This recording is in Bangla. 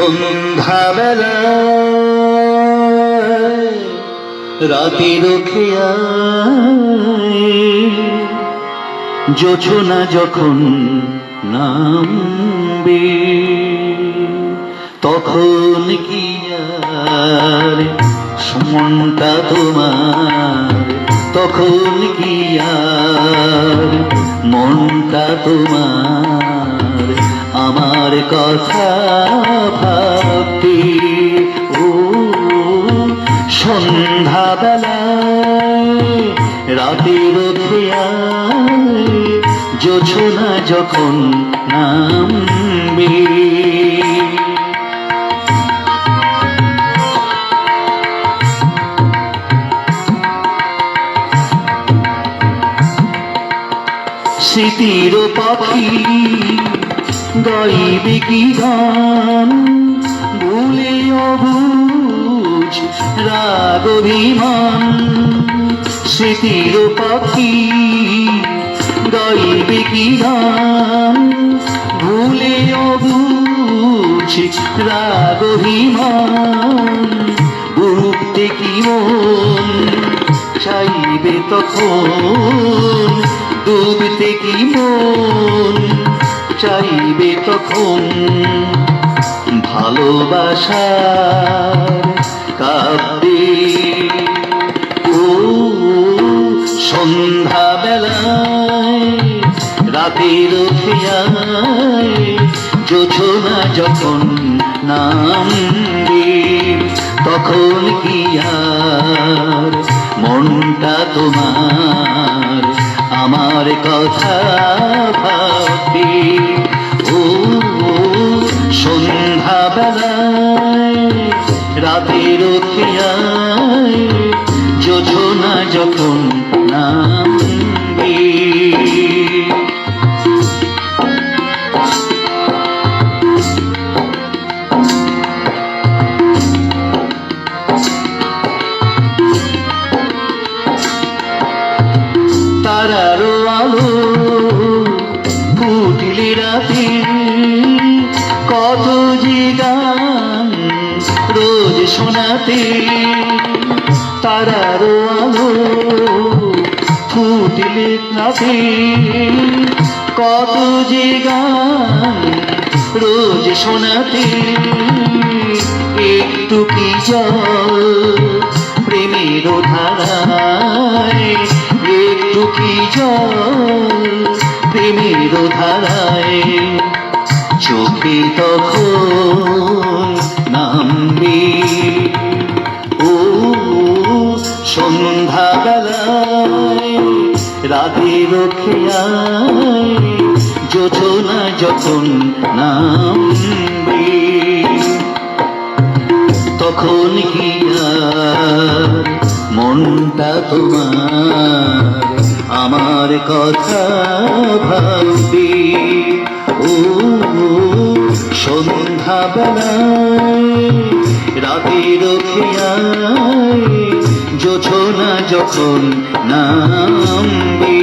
সন্ধ্যাবেলা রাতের খেয়ায় জোছনা যখন নামবে তখন কি আর মনটা তোমার, তখন কি আর মনটা তোমার আমার কথা ভাববে। ও সন্ধ্যাবেলায় রাতের খেয়ায় জোছনা যখন নামবে স্মৃতির পাখি গাইবে কি গান ভুলে অবুঝ রাগ অভিমান। স্মৃতির পাখি গাইবে কি গান ভুলে অবুঝ রাগ অভিমান। বুঝতে কি মন চাইবে তখন, ডুবতে কি মন চাইবে তখন ভালোবাসার কাব্যে। ও সন্ধ্যাবেলায় রাতের খেয়ায় জোছনা যখন নামবে তখন কি আর মনটা তোমার আমার কথা ভাববে। ও সন্ধ্যাবেলায় রাতের খেয়ায় জোছনা যখন নামবে তারারও আলো ফুটিলে রাতে কত যে গান রোজ শোনাতে। তারারও আলো ফুটিলে রাতে কত যে গান রোজ শোনাতে। একটু কি জল প্রেমের ধারায়, একটু কি জল প্রেমের ধারায় চোখে তখন নামবে। ও সন্ধ্যাবেলায় রাতের খেয়ায় জোছনা যখন নামবে তখন কি আর মনটা তোমার আমার কথা ভাববে। ও সন্ধ্যাবেলায় রাতের খেয়ায় জোছনা যখন নামবে।